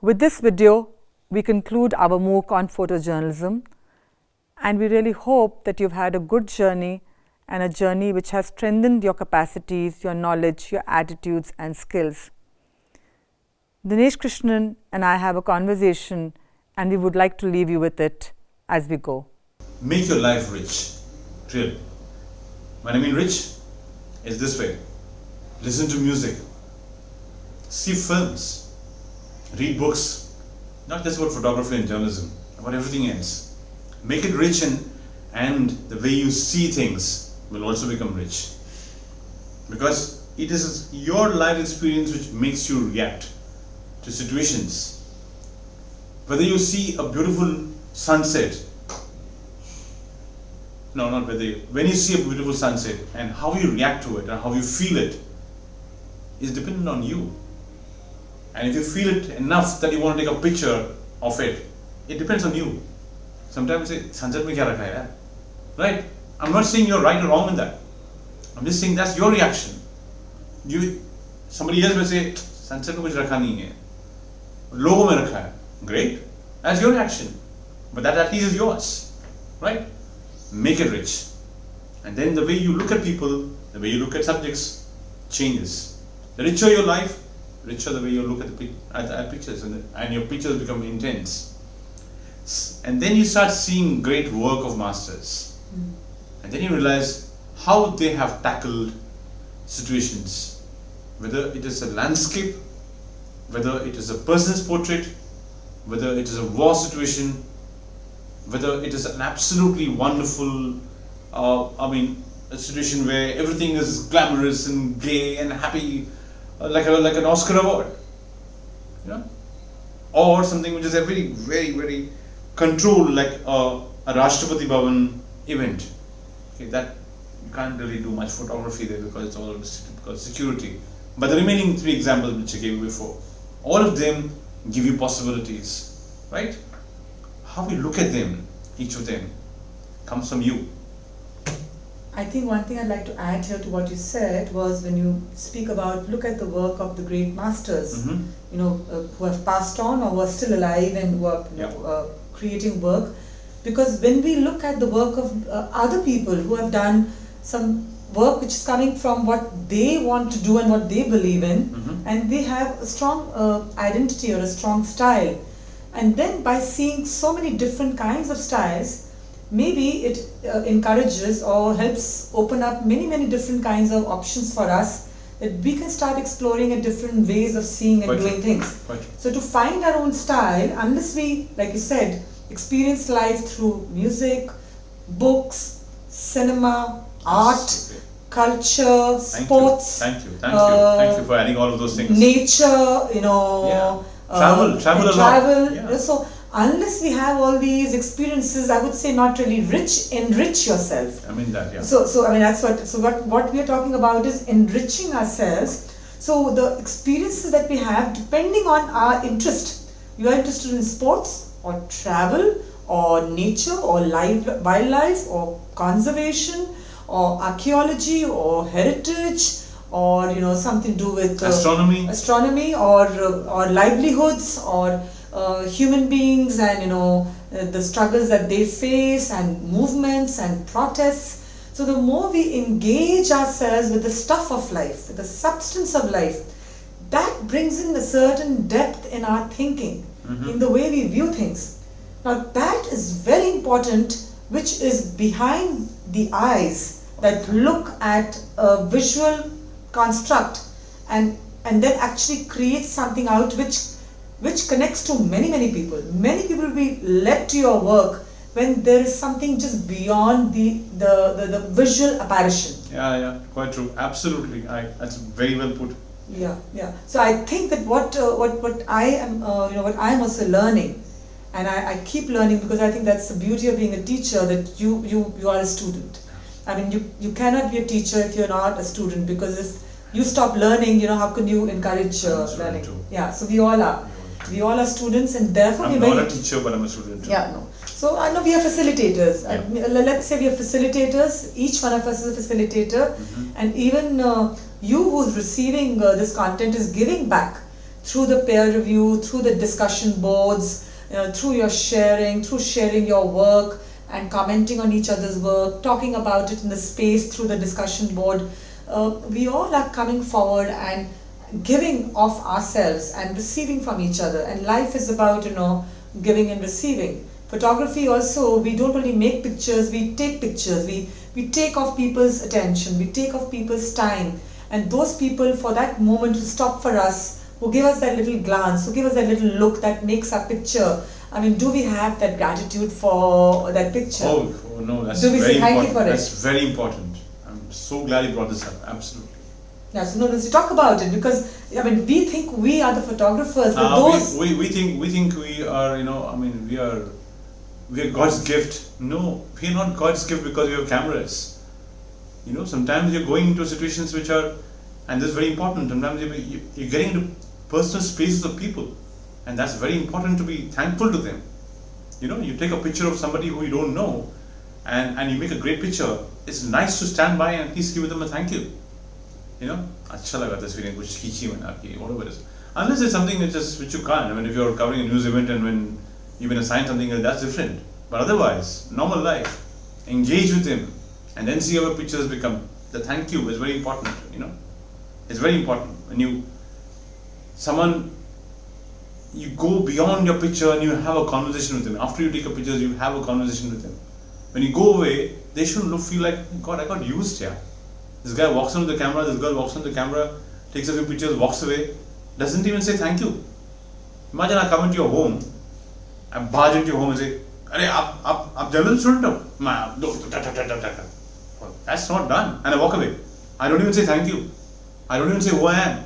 With this video, we conclude our MOOC on photojournalism, and we really hope that you've had a good journey and a journey which has strengthened your capacities, your knowledge, your attitudes and skills. Dinesh Krishnan and I have a conversation, and we would like to leave you with it as we go. Make your life rich, really. When I mean rich, it's this way. Listen to music, see films, read books, not just about photography and journalism, about everything else. Make it rich, and the way you see things will also become rich. Because it is your life experience which makes you react to situations. Whether you see a beautiful sunset, when you see a beautiful sunset and how you react to it and how you feel it is dependent on you. And if you feel it enough that you want to take a picture of it, it depends on you. Sometimes you say, sunset mein kya rakha hai? Right? I'm not saying you're right or wrong in that. I'm just saying that's your reaction. Somebody else may say, sunset mein kuch rakha nahi hai. Logo mein rakha hai. Great. That's your reaction. But that at least is yours. Right? Make it rich. And then the way you look at people, the way you look at subjects changes. The richer your life, richer the way you look at pictures, and your pictures become intense. And then you start seeing great work of masters. And then you realize how they have tackled situations. Whether it is a landscape, whether it is a person's portrait, whether it is a war situation, whether it is an absolutely wonderful, a situation where everything is glamorous and gay and happy, like an Oscar award, or something which is a very, very, very controlled, like a Rashtrapati Bhavan event. Okay, that you can't really do much photography there because it's all because security. But the remaining three examples which I gave you before, all of them give you possibilities, right? How we look at them, each of them, comes from you. I think one thing I'd like to add here to what you said was when you speak about look at the work of the great masters, who have passed on or who are still alive and who are creating work. Because when we look at the work of other people who have done some work which is coming from what they want to do and what they believe in, and they have a strong identity or a strong style. And then by seeing so many different kinds of styles, maybe it encourages or helps open up many, many different kinds of options for us that we can start exploring at different ways of seeing and doing things. So to find our own style, unless we, like you said, experience life through music, books, cinema, art, culture, sports. Thank you for adding all of those things. Nature, travel a lot. Yeah. So unless we have all these experiences, I would say not really enrich yourself. I mean that, yeah. So I mean that's what we are talking about is enriching ourselves. So the experiences that we have, depending on our interest, you are interested in sports or travel or nature or wildlife or conservation or archaeology or heritage or something to do with astronomy or livelihoods or human beings and the struggles that they face and movements and protests. So the more we engage ourselves with the stuff of life, with the substance of life, that brings in a certain depth in our thinking, in the way we view things. Now that is very important, which is behind the eyes that look at a visual construct and then actually create something out which connects to many people. Many people will be led to your work when there is something just beyond the visual apparition. Yeah, quite true. Absolutely, that's very well put. Yeah. So I think that what I am, what I am also learning, and I keep learning because I think that's the beauty of being a teacher, that you are a student. I mean, you cannot be a teacher if you're not a student, because if you stop learning, how can you encourage learning? Yeah, so we all are. We all are students, and therefore I'm not a teacher, but I'm a student. Yeah, no. So I know we are facilitators. Yeah. Let's say we are facilitators. Each one of us is a facilitator, and even you who's receiving this content is giving back through the peer review, through the discussion boards, through your sharing, through sharing your work and commenting on each other's work, talking about it in the space through the discussion board. We all are coming forward and giving of ourselves and receiving from each other, and life is about giving and receiving. Photography also, we don't only make pictures, we take pictures, we take off people's attention, we take off people's time, and those people for that moment who stop for us, who give us that little glance, who give us that little look that makes our picture. I mean, do we have that gratitude for that picture? Oh no, that's do we very say thank important. You for That's it? very important. I'm so glad you brought this up. Absolutely. Yes, no, let's talk about it, because I mean, we think we are the photographers, but those we think we are, we are God's gift. No, we are not God's gift because we have cameras. Sometimes you're going into situations which are, and this is very important, sometimes you're getting into personal spaces of people, and that's very important to be thankful to them. You take a picture of somebody who you don't know, and you make a great picture. It's nice to stand by and at least give them a thank you. अच्छा लगा तस्वीरें कुछ खींची मैंने आपकी, whatever it is. Unless it's something which you can't. I mean, if you're covering a news event and when you've been assigned something, that's different. But otherwise, normal life, engage with him, and then see how your pictures become. The thank you is very important. It's very important when you go beyond your picture and you have a conversation with them. After you take a picture, you have a conversation with them. When you go away, they shouldn't feel like, God, I got used here. This guy walks onto the camera, this girl walks onto the camera, takes a few pictures, walks away, doesn't even say thank you. Imagine I come into your home, I barge into your home and say, "Arey, aap journal student ho?" That's not done. And I walk away. I don't even say thank you. I don't even say who I am.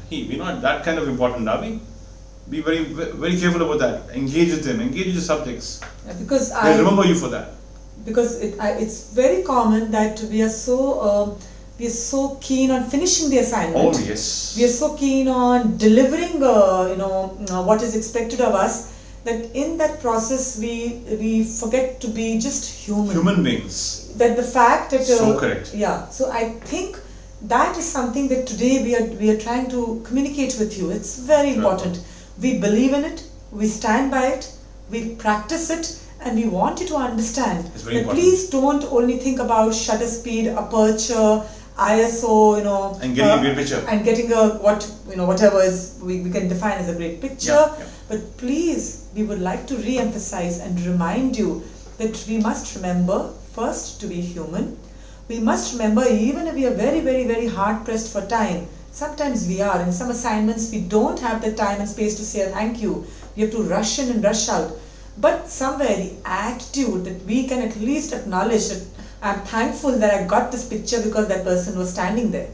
We're not that kind of important, are we? Be very, very careful about that. Engage with them, engage with the subjects. Yeah, because They'll remember you for that. Because it's very common that we are so keen on finishing the assignment. Oh yes. We are so keen on delivering, what is expected of us, that in that process we forget to be just human. Human beings. That the fact that so correct. Yeah. So I think that is something that today we are trying to communicate with you. It's very important. We believe in it. We stand by it. We practice it. And we want you to understand that important. Please don't only think about shutter speed, aperture, ISO, and getting a great picture, and getting whatever is we can define as a great picture. Yeah. But please, we would like to re-emphasize and remind you that we must remember first to be human. We must remember, even if we are very, very, very hard pressed for time, sometimes we are. In some assignments, we don't have the time and space to say thank you. We have to rush in and rush out. But somewhere the attitude that we can at least acknowledge that I'm thankful that I got this picture because that person was standing there.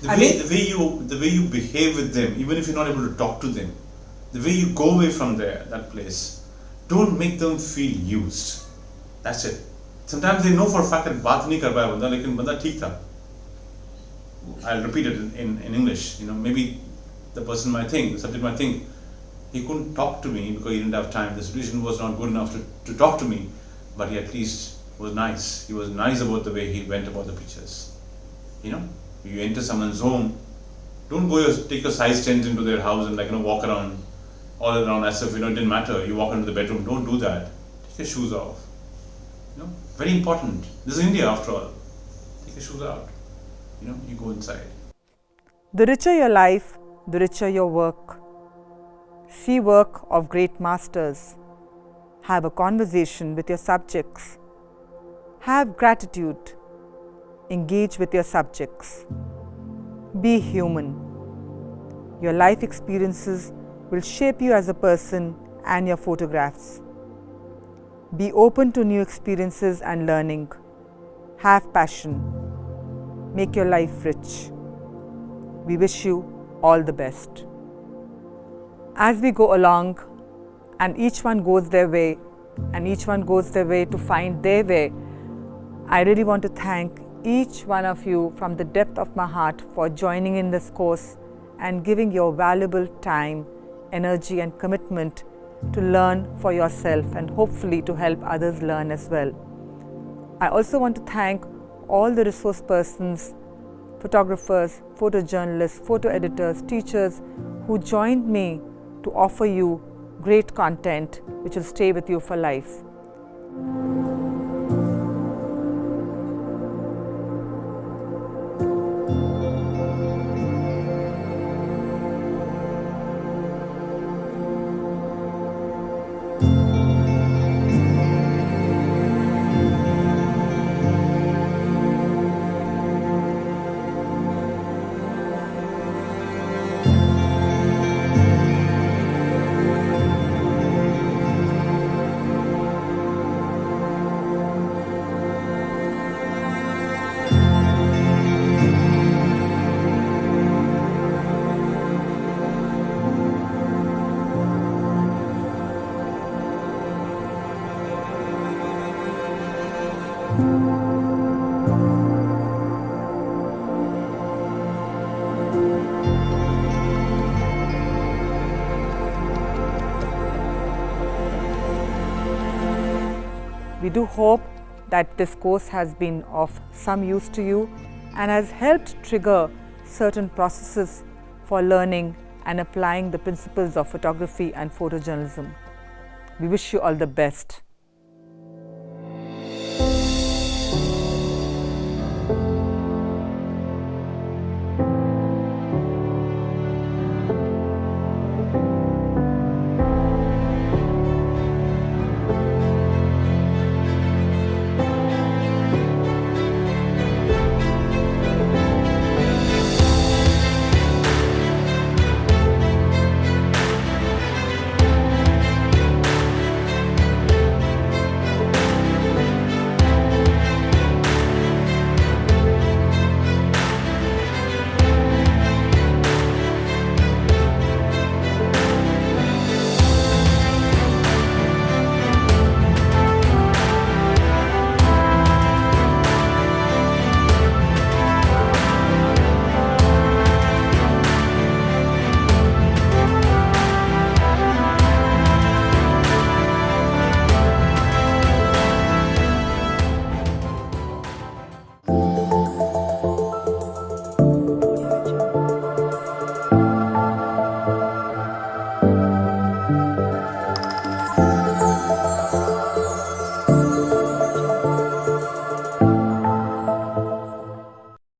The way you behave with them, even if you're not able to talk to them, the way you go away from that place, don't make them feel used. That's it. Sometimes they know for a fact that baat nahi kar paya banda, lekin banda theek tha. I'll repeat it in English. Maybe the person might think, the subject might think, he couldn't talk to me because he didn't have time. The situation was not good enough to talk to me, but he at least was nice. He was nice about the way he went about the pictures. You enter someone's home, don't take your size 10s into their house and walk around all around as if it didn't matter. You walk into the bedroom, don't do that. Take your shoes off. Very important. This is India after all. Take your shoes out. You go inside. The richer your life, the richer your work. See work of great masters. Have a conversation with your subjects. Have gratitude. Engage with your subjects. Be human. Your life experiences will shape you as a person and your photographs. Be open to new experiences and learning. Have passion. Make your life rich. We wish you all the best. As we go along and each one goes their way to find their way, I really want to thank each one of you from the depth of my heart for joining in this course and giving your valuable time, energy and commitment to learn for yourself and hopefully to help others learn as well. I also want to thank all the resource persons, photographers, photojournalists, photo editors, teachers who joined me to offer you great content which will stay with you for life. We do hope that this course has been of some use to you and has helped trigger certain processes for learning and applying the principles of photography and photojournalism. We wish you all the best.